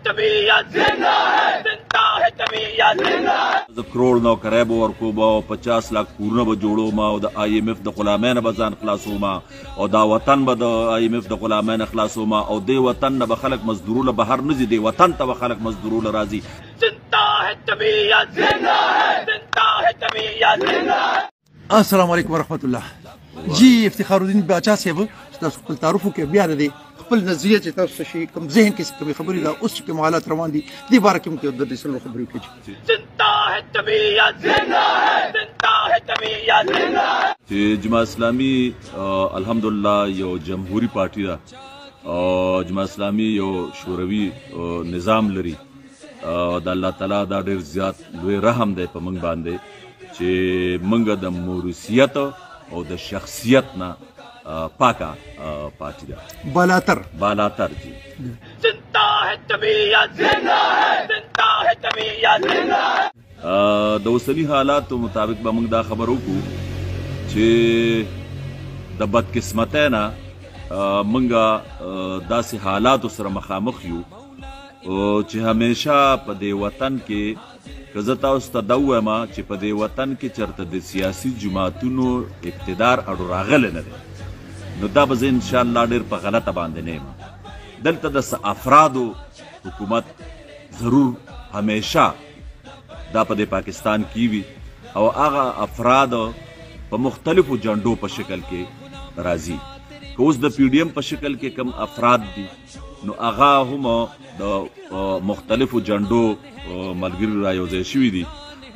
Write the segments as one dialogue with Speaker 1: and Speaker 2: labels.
Speaker 1: तबीयत जिंदा है तबीयत जिंदा है
Speaker 2: करोड़ नौकरी बो ورکو با 50 लाख کورونه به جوړو ما او د IMF د غلامانو به ځان خلاصو ما او دا وطن به د IMF د غلامانو خلاصو ما او د وطن نه به خلک مزدورونه بهر نه دي وطن ته به خلک مزدورونه راځي
Speaker 1: जिंदा है तबीयत जिंदा है तबीयत जिंदा है
Speaker 3: السلام علیکم ورحمۃ الله جی افتخار الدین باچا صاحب تاسو خپل تعارف کې بیا د خپل نظریه چې تاسو شي کوم ذهن کې کوم خبرې دا اوس کوم حالات روان دي د باره کې مو د دې سره خبرې وکړي
Speaker 1: जिंदा है तबीयत जिंदा है तबीयत जिंदा है
Speaker 2: چې جماعت اسلامي الحمدلله یو جمهوریت پارټي ده او جماعت اسلامي یو شوروي نظام لري د الله تعالی دا ډېر زیات لوی رحم دی په موږ باندې چې موږ د موروثیت او د شخصیت نه پاکه پارټي ده بالاتر جی
Speaker 1: जिंदा है तबीयत जिंदा है तबीयत जिंदा है
Speaker 2: د اوسني حالاتو مطابق به موږ دا خبر وکړو چې د بدقسمتۍ نه موږ داسې حالاتو سره مخامخ یو چې همیشه په دې وطن کې که زه تاسو ته دا ووایم چې په دې وطن کې چېرته د سیاسي جماعتونو اقتدار اړو راغلی نه دی نو دا به زه انشاءالله ډېر په غلطه باندې نه یم دلته د څه افرادو حکومت ضرور همیشه دا په دې پاکستان کې وي او هغه افراد په مختلفو جنډو په شکل کې راځي که اوس د PDM په شکل کې کم افراد دي نو هغه هم د مختلفو جنډو ملګري را یوځای شوي دي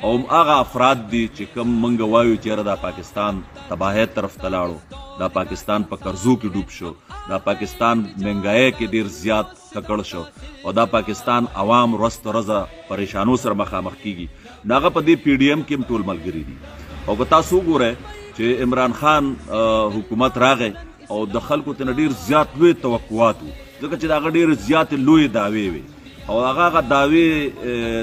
Speaker 2: او هغه افراد دي چې کم موږ وایو چې یاره دا پاکستان تباهۍ طرف ته لاړو دا پاکستان په قرضو کې ډوب شو دا پاکستان مهنګایۍ کې ډېر زیات ککړ شو او دا پاکستان عوام ورځ تر ورځه پریشانو سره مخامخ کیږي نو هغه په دې PDM کې هم ټول ملګري دي او که تاسو وګورئ چې عمران خان حکومت راغی او د خلکو ته نه ډېر زیات لوی توقعات وو ځکه چې د هغه ډېرې زیاتې لویې دعوې وې او هغه دعوې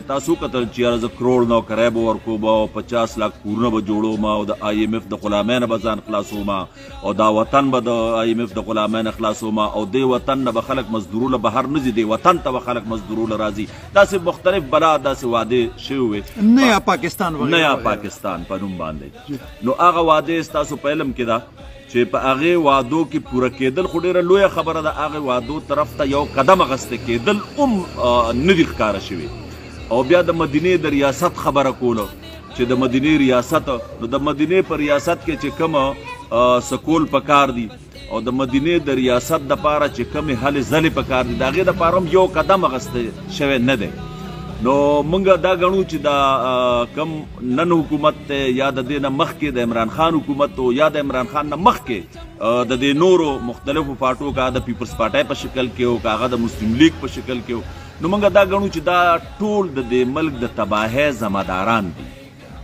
Speaker 2: تاسو کتل چې یاره زه کروڑ نوکری به ورکوم او 50 لاک کورونه به جوړوم او د IMF د غلامانو به ځان خلاصوم او دا وطن به د IMF د غلامانو خلاصوم او دې وطن نه به خلک مزدورونه بهر نه ځي دې وطن ته به خلک مزدورونه راځي داسې مختلف بلا داسې وعدې شوي وې
Speaker 3: نیا پاکستان
Speaker 2: نیا پاکستان په نوم باندې نو هغه وعدې ستاسو په علم کې ده چې په هغې وعدو کې پوره کېدل خو ډېره لویه خبره ده هغې وعدو طرف ته یو قدم اخیسته کېدل هم نه دي ښکاره شوي او بیا د مدینې د ریاست خبره کوله چې د مدینې ریاست نو د مدینې په ریاست کې چې کومه سکول پکار دي او د مدینې د ریاست دپاره چې کومې هلې ځلې پکار دي د هغې دپاره هم یو قدم اخیسته شوی نه دی نو موږ دا ګڼو چې دا کم نن حکومت دی یا د دې نه مخکې د عمران خان حکومت و یا د عمران خان نه مخکې د دې نورو مختلفو پارټو که د پیپلز پارټۍ په شکل کې و که هغه د مسلم لیگ په شکل کې و نو موږ دا ګڼو چې دا ټول د دې ملک د تباهۍ ذمهداران دي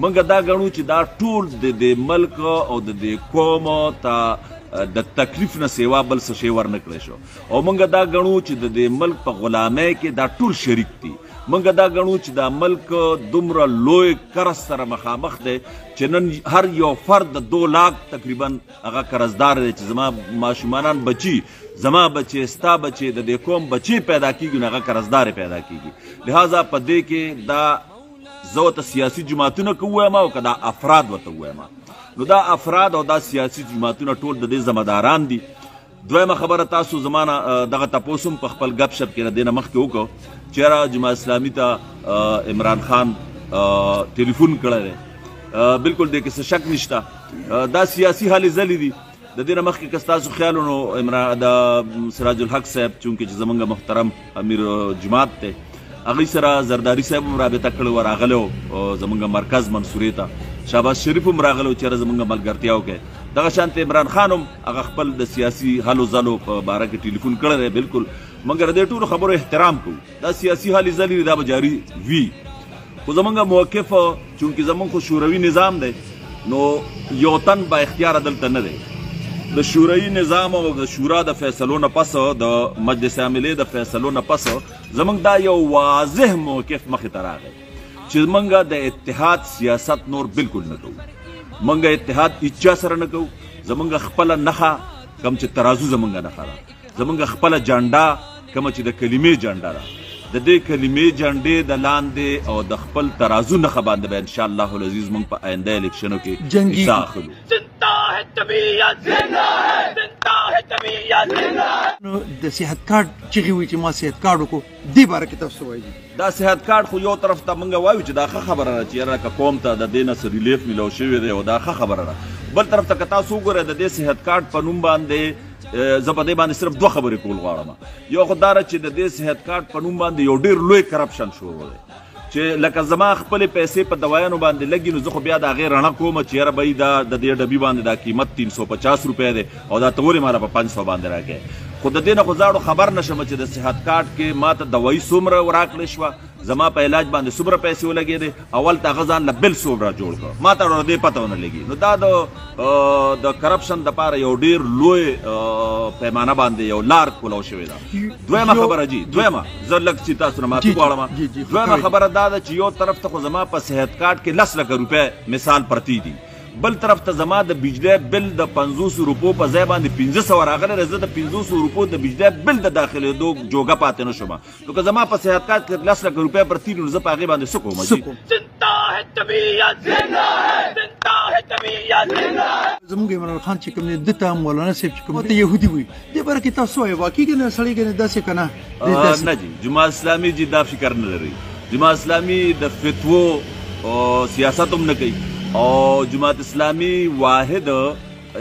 Speaker 2: موږ دا ګڼو چې دا ټول د دې ملک او د دې قوم ته د تکلیف نه سیوا بل څه شی ورنه کړی شو او موږ دا ګڼو چې د دې ملک په غلامۍ کې دا ټول شریک دي موږ دا ګڼو چې دا ملک دومره لوی قرض سره مخامخ دی چې نن هر یو فرد د 2 لاک تقریبا هغه قرضدار دی چې زما ماشومانان بچي زما بچي ستا بچي د دې قوم بچي پیدا کیږي نو هغه قرضدار پیدا کیږي لہذا په دې کې دا زه ورته سیاسي جماعتونه که ووایم او که دا افراد ورته ووایم نو دا افراد او دا سیاسي جماعتونه ټول د دې ذمهداران دي دویمه خبره تاسو زمانه دغه تپوس هم په خپل ګپ شپ کې د دې نه مخکې وکړو چې یاره جماعت اسلامي ته عمران خان ټلیفون کړی دی بلکل دې کې څه شک نشته دا سیاسي هلې ځلې دي د دې نه مخکې که ستاسو خیال نو د سراج الحق صاحب چونکې چې زموږ محترم امیر جماعت دی هغوی سره زرداري صاحب هم رابطه کړې وه راغلی و زموږ مرکز منصورې ته شهباز شریف هم راغلی و چې یاره زموږ ملګرتیا وکړئ دغه شانته عمران خان هم هغه خپل د سیاسي هلو ځلو په باره کې ټلیفون کړی دی بلکل مګر د دې ټولو خبرو احترام کوو دا سیاسي هلې ځلې دا به جاري وي خو زموږ موقف چونکې زموږ خو شوروي نظام دی نو یو تن با اختیاره دلته نه دی د شوروي نظام او د شورا د فیصلو نه پس د مجلس عاملې د فیصلو نه پس زموږ دا یو واضح موقف مخې ته راغی چې موږ د اتحاد سیاست نور بلکل نه کوو موږ اتحاد هیچا سره نه کوو زموږ خپله نښه کوم چې ترازو زموږ نښه ده زموږ خپله جنډه کومه چې د کلمې جنډه ده د دې کلمې جنډې د لاندې او د خپل ترازو نښه باندې به انشاءالله العزیز موږ په آینده الیکشنو کې
Speaker 3: جنګي
Speaker 2: حصه اخلو.
Speaker 1: زندہ ہے طبیعت، زندہ ہے، زندہ ہے طبیعت، زندہ ہے.
Speaker 3: نو د صحت کارت چغې وي چې ما صحت کارت وکړو دې باره کې تاسو وایي.
Speaker 2: دا صحت کارت خو یو طرف ته موږ وایو چې دا ښه خبره ده چې یاره که قوم ته د دې نه څه ریلیف میلاو شوی دی او دا ښه خبره ده. بل طرف ته که تاسو وګورئ د دې صحت کارت په نوم باندې زه په دې باندې صرف 2 خبرې کول غواړم. یو خو دا ده چې د دې صحت کارت په نوم باندې یو ډېر لوی کرپشن شروع دی چې لکه زما خپلې پیسې په دوایانو باندې لګي نو زه خو بیا د هغې رڼه کوم چې یاره بهی دا د دې ډبي باندې دا قیمت 350 روپۍ دی او دا ته ولې ماله په 500 باندې راکړې. خو د دې نه خو زاړو خبر نشم چې د صحت کارت کې ما ته دوایي څومره راکړې شوه، زما په علاج باندې څومره پیسې ولګېدې، اول ته هغه ځان له بل څومره جوړ کړ، ما ته د دې پته ونه لګي. نو دا د کرپشن دپاره یو ډېر لوی پیمانه باندې یو لار کولو شوې ده. دویمه خبره دویمه زه لږ چې تاسو نه معافي غواړم. دویمه خبره دا ده چې یو طرف ته خو زما په صحت کارت کې 10 لکه روپۍ مثال پرتی دي، بل طرف ته زما د بجلی بل د 500 روپو په ځای باندې 1500 راغلی، زه د 500 روپو د بجلی بل د داخلېدو جوګه پاتې نه شوم. نو که زما په صحت کارت کې 10 لکه روپۍ پرتي نو زه په هغې باندې څه کوم؟
Speaker 1: زندہ ہے طبیعت، زندہ ہے، زندہ ہے طبیعت، زندہ ہے.
Speaker 3: زموږ عمران خان چې کوم دی ده ته مولانا صاحب چې کوم ته یهودي وي دې باره کې تاسو وایي واقعي که نه سړی که نه داسې که نه
Speaker 2: نه جی جماعت اسلامي جی دا فکر نه لري. جماعت اسلامي د فتوو سیاست هم نه کوي او جماعت اسلامي واحد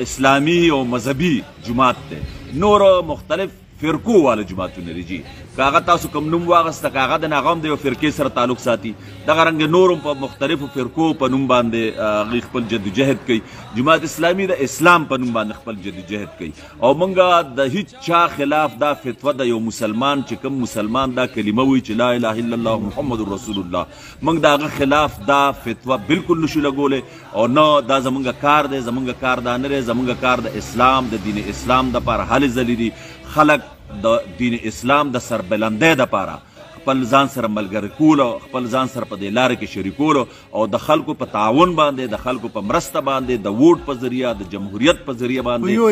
Speaker 2: اسلامي او مذهبي جماعت دی. نور مختلف فرقو والا جماعتونه لري جی. که هغه تاسو کوم نوم واغسته که هغه د هغه هم د یو فرقې سره تعلق ساتي، دغه رنګ نور هم په مختلفو فرقو په نوم باندې هغوی خپل جدوجهد کوي. جماعت اسلامي د اسلام په نوم باندې خپل جدوجهد کوي او موږ د هیڅ چا خلاف دا فتوه د یو مسلمان چې کوم مسلمان دا کلمه وایي چې لا اله الا الله محمد رسول الله، موږ د هغه خلاف دا فتوه بالکل نشو لګولی او نه دا زموږ کار دی. زموږ کار دا نه دی، زموږ کار د اسلام د دین اسلام دپاره هلې ځلې دي. خلک د دین اسلام د سربلندۍ دپاره خپل ځان سره ملګری کولو، خپل ځان سره په دې لارې کې شریکولو او د خلکو په تعاون باندې، د خلکو په مرسته باندې، د ووټ په ذریعه، د جمهوریت په ذریعه باندې، یو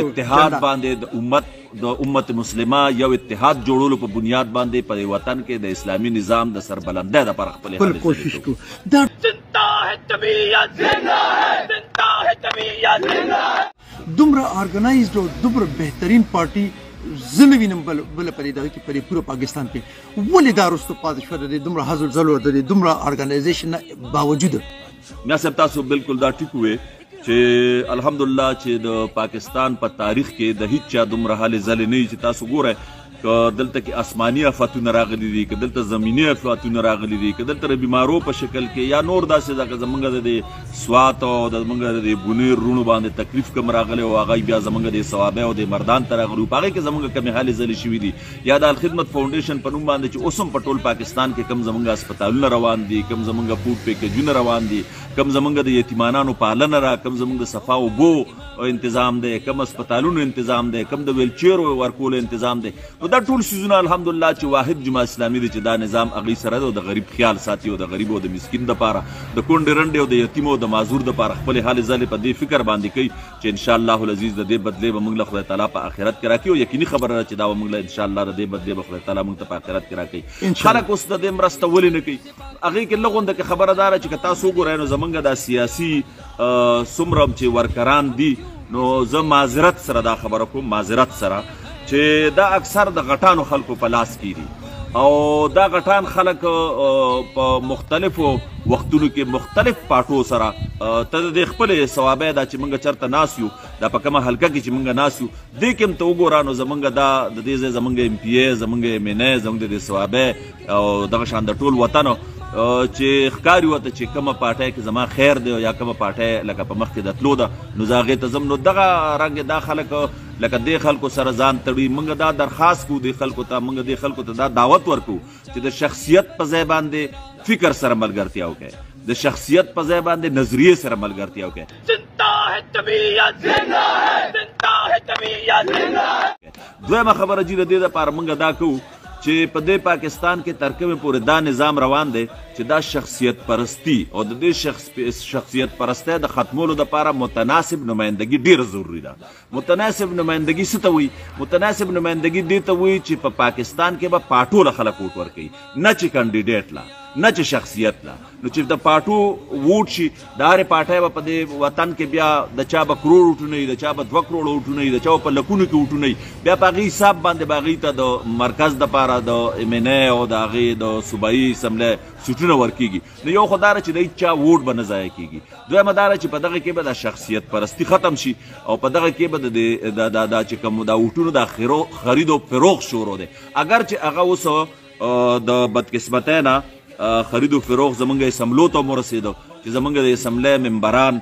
Speaker 2: اتحاد باندې د امت مسلمه یو اتحاد جوړولو په بنیاد باندې په وطن کې د اسلامي نظام د سربلندۍ دپاره خپلې
Speaker 3: کوشش کوو.
Speaker 1: زندہ ہے طبیعت، زندہ ہے، زندہ ہے طبیعت، زندہ ہے.
Speaker 3: دومره ارګنایزډ او دومره بهترین پارټي زه نه وینم بله په دې دغه کې په پوره پاکستان کې ولې دا وروسته پاتې شوه د دې دومره هزل ځلو د دې دومره ارګنایزیشن نه باوجوده؟
Speaker 2: میا صاحب تاسو بالکل دا ټیک ووی چې الحمدلله چې د پاکستان په تاریخ کې د هیڅ چا دومره هلې ځلې نه وي چې تاسو ګورئ که دلته کې آسماني آفتونه راغلي دي، که دلته زمیني آفتونه راغلي دي، که دلته د بیمارو په شکل کې یا نور داسې ده که زموږ د دې سوات او د زموږ د دې بونیر روڼو باندې تکلیف کم راغلی او هغه بیا زموږ د صوابۍ او د مردان ته راغلي په هغې کې زموږ کمې هلې ځلې شوي دي. یا د الخدمت فاونډیشن په نوم باندې چې اوس هم په ټول پاکستان کې کم زموږ هسپتالونه روان دي، کم زموږ فوډ پیکیجونه روان دي، کم زموږ د یتیمانانو پالنه را، کم زموږ د صفا اوبو تنظام دی، کم هسپتالونو تنظام دی، کم د ویلچیرو ورکولو تنظام دی. نو دا ټول څیزونه الحمدلله چې واحد جماعت اسلامي دی چې دا نظام هغې سره ده او د غریب خیال ساتي او د غریب او د مسکین دپاره، د کونډې رنډې او د یتیم او د معذور دپاره خپلې هلې ځلې په دې فکر باندې کوي چې انشاءالله العزیز د دې بدلې به موږ له خدای تعالی په آخرت کې راکړي او یقیني خبره ده چې دا به موږ له انشاءالله د دې بدلې به خدای تعالی موږ ته په آخرت کې راکړي. خلک اوس د دې مرسته ولې نه کوي؟ هغې کې لږ غونده کې خبره دا ده چې که تاسو وګورئ نو زموږ دا سیاسي څومره چې ورکران دي نو زه معذرت سره دا خبره کوم، معذرت سره چې دا اکثر د غټانو خلکو په لاس کې دي او دا غټان خلک په مختلفو وختونو کې مختلف پاټو سره ته د خپلې ثوابۍ دا چې موږ چېرته ناست یو، دا په کومه حلقه کې چې موږ ناست یو دې کې هم ته وګوره نو زموږ دا د دې ځای زموږ ایم پي ای، زموږ ایم این ای، زموږ د دې ثوابۍ او دغه شان د ټول وطن چې ښکاري ورته چې کومه پارټۍ کې زما خیر دی یا کومه پارټۍ لکه په مخ کې د تلو ده نو زه هغې ته ځم. نو دغه رنګ دا خلک لکه دې خلکو سره ځان تړي. موږ دا درخواست کوو دې خلکو ته، موږ دې خلکو ته دا دعوت ورکوو چې د شخصیت په ځای باندې فکر سره ملګرتیا وکړئ، د شخصیت په ځای باندې نظریې سره ملګرتیا وکړئ.
Speaker 1: زندہ ہے طبیعت، زندہ ہے، زندہ ہے طبیعت، زندہ ہے.
Speaker 2: دویمه خبره جی د دې دپاره موږ دا کوو چې په دې پاکستان کې تر کومه پورې دا نظام روان دی چې دا شخصیت پرستی او د دې شخصیت پرستی د ختمولو دپاره متناسب نمایندګي ډیره ضروري ده. متناسب نمایندګي څه ته وایي؟ متناسب نمایندګي دې ته وایي چې په پاکستان کې به پاټوله خلک ووټ ورکوي، نه چې کانډیډیټ لا، نه چې شخصیت لا. نو چې د پاټو ووټ شي د هرې پاټۍ به په دې وطن کې بیا د چا به کروڑ وټونه وي، د چا به 2 کروڑه وټونه وي، د چا په لکونو کې وټونه وي، بیا په هغې حساب باندې به هغې ته د مرکز دپاره د MNA او د هغې د صوبایي اسمبلی سیټونه ورکېږي. نو یو خو دا ده چې د چا ووټ به نه ضایع کېږي. دویمه دا ده چې په دغه کې به د شخصیت پرستی ختم شي او په دغه کې به د چې کوم د ووټونو د خرید او فروغ شروع دی. اگر چې هغه اوس د بدقسمتۍ نه خرید و فروغ زمونږ اسمبلو ته ورسېدو چې زمونږ د اسمبلی ممبران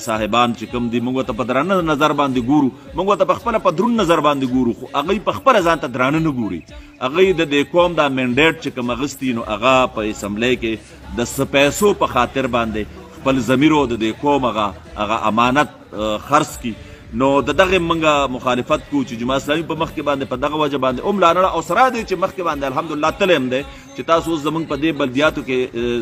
Speaker 2: صاحبان چې کوم دي موږ ته په درانه نظر باندې ګورو، موږ ته په خپله په دروند نظر باندې ګورو، خو هغوی په خپله ځان ته درانه نه ګوري. هغوی د دې قوم دا منډیټ چې کوم اخیستی نو هغه په اسمبلی کې د څه پیسو په خاطر باندې خپل ضمیر او د دې قوم هغه امانت خرڅ کړي. نو د دغه منګه مخالفت کو چې جماعت اسلامي په مخ کې باندې په دغه وجه باندې لاړه او سره دی چې مخ کې باندې الحمدلله تلم دی چې تاسو زمونږ په دې بلدیاتو کې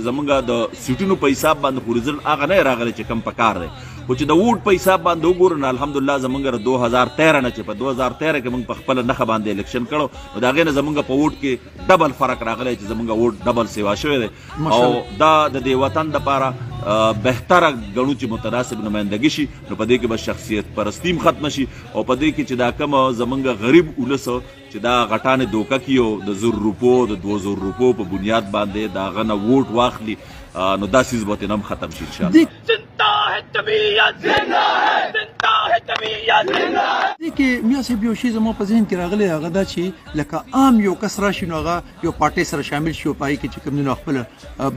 Speaker 2: زمونږ د سیټونو په حساب باندې خو رزلټ هغه نه راغلی چې کم پکار دی، خو چې د ووټ په حساب باندې وګورو نو الحمدلله زمونږ 2013 نه چې په 2013 کې موږ په خپله نښه باندې الیکشن کړو نو د هغې نه زمونږ په ووټ کې ډبل فرق راغلی چې زمونږ ووټ ډبل سیوا شوی دی. او دا د دې وطن دپاره بهتره ګڼو چې متناسب نمایندګي شي. نو په دې کې به شخصیت پرستیم ختمه شي او په دې کې چې دا کوم زمونږ غریب ولس چې دا غټانې دوکه کیو د 1,000 روپو د 2,000 روپو په بنیاد باندې د هغه نه ووټ واخلي نو دا څیز به ترې هم ختم شي انشاءالله.
Speaker 1: زنده ہے طبیعت، زنده ہے، زنده ہے طبیعت، زنده ہے.
Speaker 3: دې کې میا صاحب یو شی زما په ذهن کې راغلی هغه دا چې لکه عام یو کس راشي نو هغه یو پارټۍ سره شامل شي او پای کې چې کوم نه خپل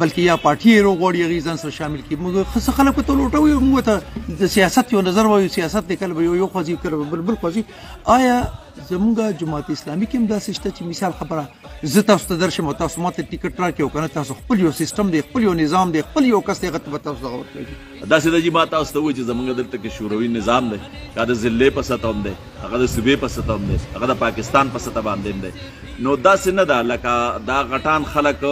Speaker 3: بلکې یا پارټي یې غوړي هغې ځان سره شامل کړي. موږ خص خلکو ته لوټوي، موږ ته د سیاست یو نظر وایو، سیاست دی کله به یو خوځي کله به بل خوځي. آیا زمونږ جماعت اسلامي کې هم داسې شته چې مثال خبره زه تاسو ته درشم او تاسو ماته ټیکټ راکړئ او که نه تاسو خپل یو سیسټم دی، خپل یو نظام دی، خپل یو کس دی هغه ته به تاسو دغه ورکوي؟
Speaker 2: داسې ده چې ما تاسو ته ووایي چې زمونږ دلته کې شوروي نظام دی، هغه د ضلعې په سطح هم دی، هغه د صوبې په سطح هم دی، هغه د پاکستان په سطح باندې هم دی. نو داسې نه ده لکه دا غټان خلک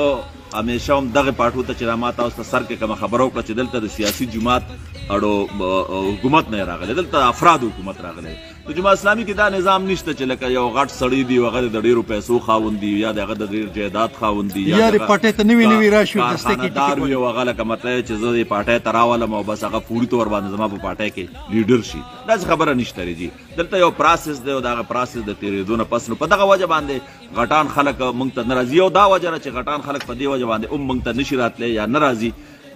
Speaker 2: همیشه هم دغه پاټو ته چې ما تاسو ته سر کې کومه خبره وکړه چې دلته د سیاسي جماعت اړو حکومت نه راغلی، دلته افراد حکومت راغلی. د جماعت اسلامي کې دا نظام نشته چې لکه یو غټ سړی دی هغه د ډېرو پیسو خاوند دی یا د هغه د ډېر جایداد خاوند دی یا
Speaker 3: د پاټۍ ته نوي نوي راشي
Speaker 2: کارخانه‌دار وي او هغه لکه مطلب چې زه دې پاټۍ ته راولم او بس هغه فوري طور باندې زما په پاټۍ کې لیډر شي، داسې خبره نشته جي. دلته یو پروسس دی او د هغه پروسس د تېرېدو نه پس نو په دغه وجه باندې غټان خلک موږ ته نه راځي او دا وجه ده چې غټان خلک په دې وجه باندې موږ ته نشي راتلی یا نه راځي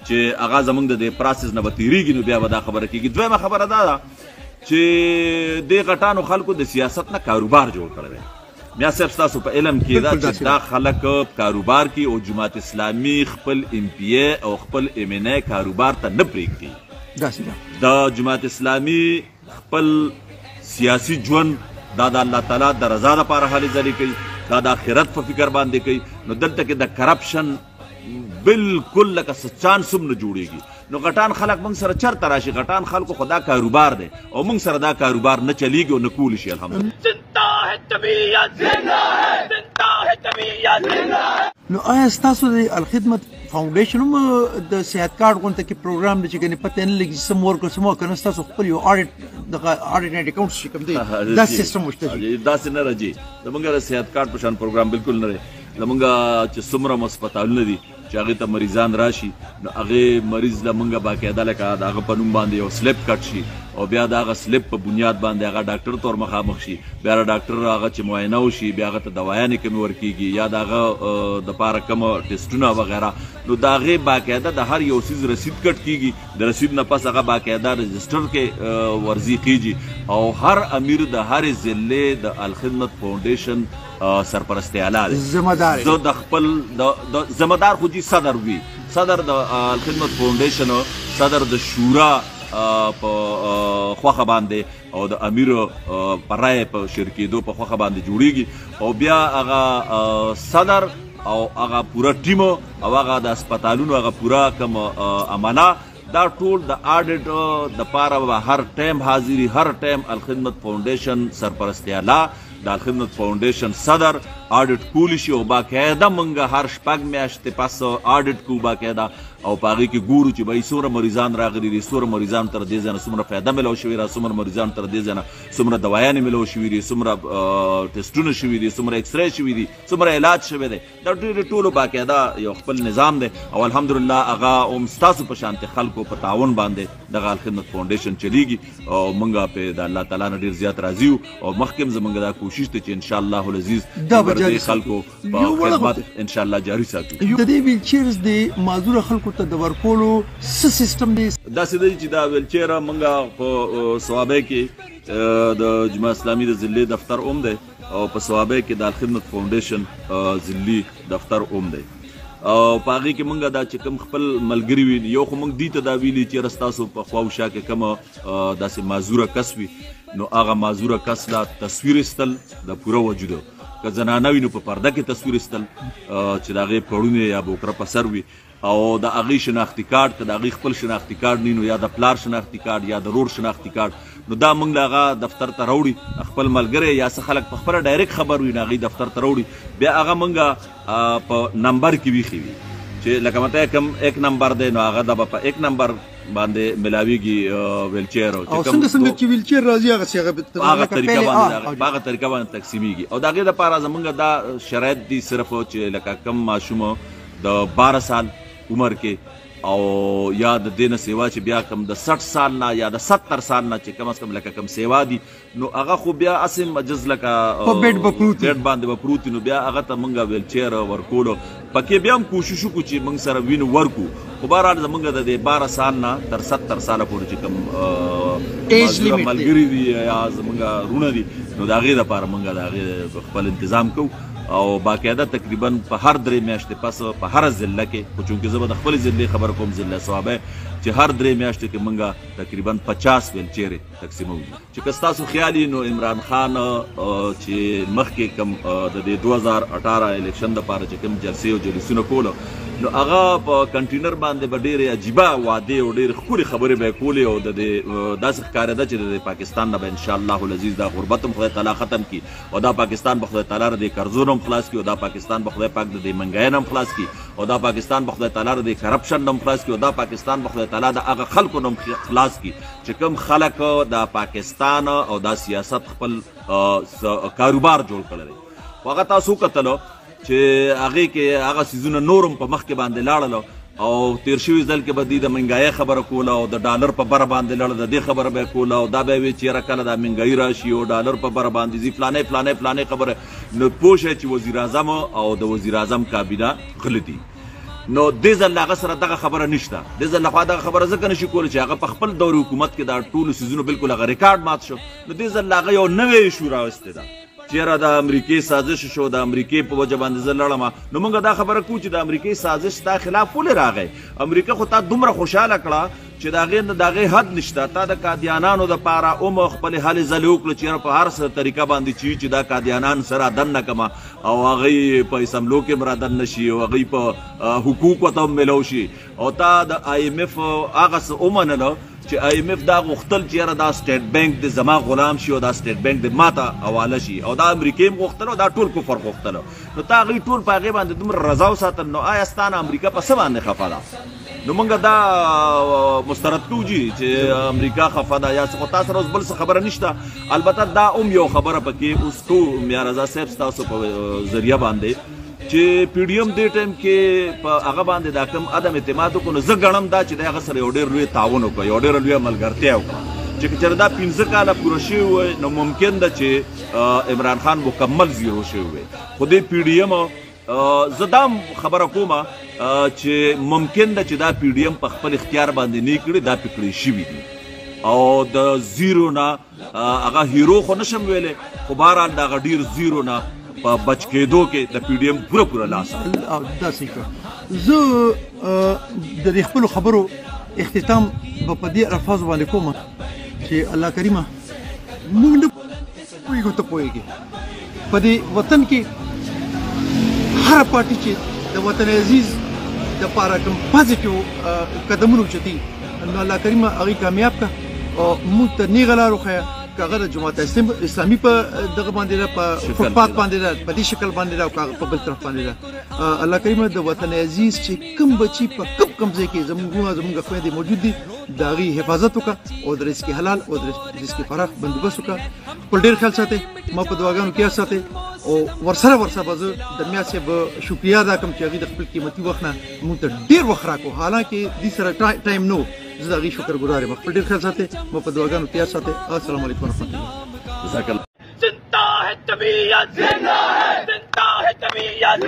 Speaker 2: چې هغه زموږ د دې پروسس نه به تېرېږي نو بیا به دا خبره کېږي. دویمه خبره دا ده چې دې غټانو خلکو د سیاست نه کاروبار جوړ کړی دی. میا صاحب ستاسو په علم کې دا چې دا خلک کاروبار کې او جماعت اسلامي خپل MPA او خپل MNA کاروبار ته نه پرېږدي. د جماعت اسلامي خپل سیاسي ژوند دا د الله تعالی د رضا دپاره هلې ځلې کوي، دا د آخرت په فکر باندې کوي. نو دلته کې د کرپشن بالکل لکه څه چانس هم نه جوړېږي. نو غټان خلک موږ سره چرته راشي، غټان خلکو خو دا کاروبار دی او موږ سره دا کاروبار نه چلیږي او نه کولی شي. الحمدلله
Speaker 1: زنده ہے طبیعت، زنده ہے، زنده ہے طبیعت، زنده ہے.
Speaker 3: نو آیا ستاسو د الخدمت فاونډیشن هم د صحت کارت غونته کې پروګرام دی چې ګنې پته نه لګي چې څه مور کړو څه مه که نه ستاسو خپل یو اډیټ اینډ اکاونټ چې کوم دی داسې سیسټم وشته جي؟
Speaker 2: داسې نه راځي، زمونږ د صحت کارت په شان پروګرام بالکل نه دی. زمونږ چې څومره هسپتالونه دي چې هغې ته مریضان راشي نو هغې مریض له مونږ باقاعده لکه د هغه په نوم باندې یو سلیپ کټ شي او بیا د هغه سلیپ په بنیاد باندې هغه ډاکټر ته ور مخامخ شي، بیا د ډاکټر هغه چې معاینه وشي بیا هغه ته دوايانې کمې ورکېږي یا د هغه دپاره کومه ټسټونه وغیره. نو د هغې باقاعده د هر یو څیز رسید کټ کېږي، د رسید نه پس هغه باقاعده رجسټر کې ورزي کېږي او هر امیر د هرې ضلعې د الخدمت فاونډیشن سرپرستی اعلی دی. زه د خپل د ذمهدار خو جي صدر وي، صدر د الخدمت فاونډیشن، صدر د شورا په خوښه باندې او د امیر په رایې په شرکېدو په خوښه باندې جوړېږي او بیا هغه صدر او هغه پوره ټیم او هغه د هسپتالونو هغه پوره کوم امانه دا ټول د آډیټ دپاره به هر ټایم حاضري، هر ټایم الخدمت فاونډیشن سرپرستی اعلی، د الخدمت فاونډیشن صدر آډیټ کولی شي او باقاعده موږ هر شپږ میاشتې پس آډیټ کوو باقاعده او په هغې کې ګورو چې به څومره مریضان راغلي دي څومره مریضان تر دې ځایه څومره فایده میلاو شوې ده څومره مریضان تر دې ځایه څومره دوايانې میلاو شوي دي څومره ټسټونه شوي دي څومره ایکسرې شوي دي څومره علاج شوی دی دا ټولو باقاعده یو خپل نظام دی او الحمدلله هغه هم ستاسو په شانتې خلکو په تعاون باندې دغه الخدمت فاونډیشن چلیږي او موږ پې د الله تعالی نه ډېر زیات راضي یو او مخکې هم زموږ دا کوشش دی چې انشاءالله العزیز د خلکو په خدمت انشاءالله جاري ساتو
Speaker 3: د دې ویلچیرز د معذوره خلکو ته د ورکولو څه سیستم دی
Speaker 2: داسې دی چې دا ویلچیره موږ په صوابۍ کې د جماعت اسلامي د ضلعي دفتر هم دی او په صوابۍ کې د الخدمت فاونډیشن ضلعي دفتر هم دی او په هغې کې موږ دا چې کوم خپل ملګري وي یو خو موږ دې ته دا ویلي چې ستاسو په خوا و شا کې کومه داسې معذوره کس وي نو هغه معذوره کس لا تصویر ایستل د پوره وجوده که زنانه وي نو په پرده کې تصویر ایستل چې د هغې پړونې یا بوکره په سر وي او د هغې شناختي کارډ که د هغې خپل شناختي کارډ نه نو یا د پلار شناختي کارډ یا د رور شناختي کارډ نو دا موږ له هغه دفتر ته راوړي خپل ملګری یا څه خلک په خپله ډایرکټ خبر وي نو هغې دفتر ته راوړي بیا هغه موږ په نمبر کې ویښي وي چې لکه مته کوم 1 نمبر دی نو هغه د په 1 نمبر باندې ملاویږي ویلچیر
Speaker 3: او څنګه چې ویلچیر راځي هغه
Speaker 2: هغه طریقه باندې تقسیمیږي او د هغې دپاره زموږ دا شرایط دي صرف چې لکه کم ماشوم د 12 سال عمر کې او یا د دې نه سیوا چې بیا کم د 60 سال نه یا د 70 سال نه چې کم از کم لکه کم سیوا دي نو هغه خو بیا اسې مجز لکه
Speaker 3: په بیډ
Speaker 2: باندې به پروت نو بیا هغه ته موږ ویلچیر ورکولو پکې بیا هم کوشش وکړو چې موږ سره وینو ورکو خو بهرحال زموږ د 12 سال نه تر 70 ساله پورې چې کوم ملګري دي یا زموږ رونه دي نو د هغې دپاره موږ د هغې خپل انتظام کوو او باقاعده تقریبا په هر 3 میاشتې پس په هر ضلع کې خو چونکې زه به د خپل ضلع خبر کوم ضلع صوابۍ چې هر 3 میاشتې کې موږ تقریبا 50 ویلچیرې تقسیموو چې که ستاسو خیال وي نو عمران خان چې مخکې کوم د دې 2018 الیکشن دپاره چې کوم جلسې او جلوسونه کولو نو هغه په کنټینر باندې به ډېرې عجیبه وعدې او ډېرې ښکلې خبرې به یې کولې او د دې داسې ښکارېده چې د پاکستان نه به انشاءالله العزیز دا غربت هم خدای تعالی ختم کړي او دا پاکستان به خدای تعالی د دې قرضونو هم خلاص کړي او دا پاکستان به خدای پاک د دې مهنګۍ نه هم خلاص کړي او دا پاکستان به خدای تعالی د دې کرپشن نه هم خلاص کړي او دا پاکستان به خدای تعالی د هغه خلکو نه هم خلاص کړي چې کوم خلک د پاکستان او دا سیاست خپل کاروبار جوړ کړی دی خو هغه تاسو وکتلو چې هغې کې هغه څیزونه نور هم په مخکې باندې لاړله او تیر شوي ځل کې به دوی د مهنګایۍ خبره کوله او د ډالر په بره باندې لاړه د دې خبره به یې کوله او دا به یې ویل چې یاره کله دا مهنګایي راشي او ډالر په بره باندې ځي فلانۍ خبره نو پوه شئ چې وزیر اعظم او د وزیر اعظم کابینه غله دي نو دې ځل هغه سره دغه خبره نشته دې ځل خوا دغه خبره ځکه نشي کولی چې هغه په خپل دور حکومت کې دا ټولو څیزونو بالکل هغه ریکارډ مات شو نو دې ځل هغه یو نوی ایشو راوستی ده چیرې د امریکې سازش شو د امریکې په وجه باندې زه لړم نو موږ دا خبره کوو چې د امریکې سازش ستا خلاف ولې راغی امریکا خو تا دومره خوشحاله کړه چې د هغې حد نشته تا د قادیانانو دپاره هم خپلې هلې ځلې وکړه چې یاره په هر څه طریقه باندې چې دا قادیانان سره دن نه کمه او هغوی په اسمبلو کې هم رادن نه شي او هغوی په حقوق ورته هم میلو شي او تا د آی ایم ایف هغه څه ومنله چې آی ایم ایف دا غوښتل چې یاره دا سټیټ بینک د زما غلام شي او دا سټیټ بینک د ماته حواله شي او دا امریکې هم غوښتل او دا ټول کفر غوښتل نو تا هغوی ټول په هغې باندې دومره رضا وساتل نو آیا ستا نه امریکا په څه باندې خفه ده نو موږ دا مسترد کوو چې امریکا خفه ده یا څه خو تا سره اوس بل څه خبره نشته البته دا هم یو خبره پکې اوس کوو میا رضا صاحب ستاسو په ذریعه باندې چې پی ډي ایم دې ټایم کې په هغه باندې دا کوم عدم اعتماد وکړو نو زه ګڼم دا چې د هغه سره یو ډېر لوی تعاون وکړو یو ډېره لویه ملګرتیا وکړه چې که چېرې دا 15 کاله پوره شوي وی نو ممکن ده چې عمران خان مکمل زیرو شوی وی خو دې پی ډي ایم زه دا خبره کومه چې ممکن ده چې دا پی ډي ایم په خپل اختیار باندې نه کړي دا پې کړی شوي دي او د زیرو نه هغه هیرو خو نشم ویلی خو بهرحال د هغه ډېر زیرو نه په بچ کېدو کې د پی ډي ایم پوره لاس
Speaker 3: داسې کړه زه د دې خپلو خبرو اختتام به په دې الفاظو باندې کوم چې الله کریمه موږ نه پوهېږو ته پوهېږې په دې وطن کې هره پارټي چې د وطن عزیز دپاره کوم پازیټیو قدمونه اوچتي نو الله کریمه هغوی کامیاب کړه او موږ ته نیغه لار وښیه کاغه د جماعت اسلامي په دغه باندې را په فوټپات باندې را په دې شکل باندې را کاغه په بل طرف باندې را الله کریم د وطن عزیز چې کم بچي په کم ځای کې زموږ خويندې موجود دي د هغې حفاظت وکړه او د رزق حلال او د رزق فراخ بندوبست وکړه. خپل ډېر خیال ساتئ، ما په دعاګانو کې یاد ساتئ او ورسره به زه د میا صاحب شکریه ادا کوم چې هغې د خپل قیمتي وخت نه موږ ته ډېر وخت راکړو، حالانکه دې سره ټایم نه و. زه د هغې شکرګزار یم. خپل ډېر خیال ساتئ، ما په دعاګانو کې یاد ساتئ. السلام علیکم ورحمۃ اللہ.
Speaker 2: جزاک الله.
Speaker 1: जिंदा है तबीयत, जिंदा है तबीयत.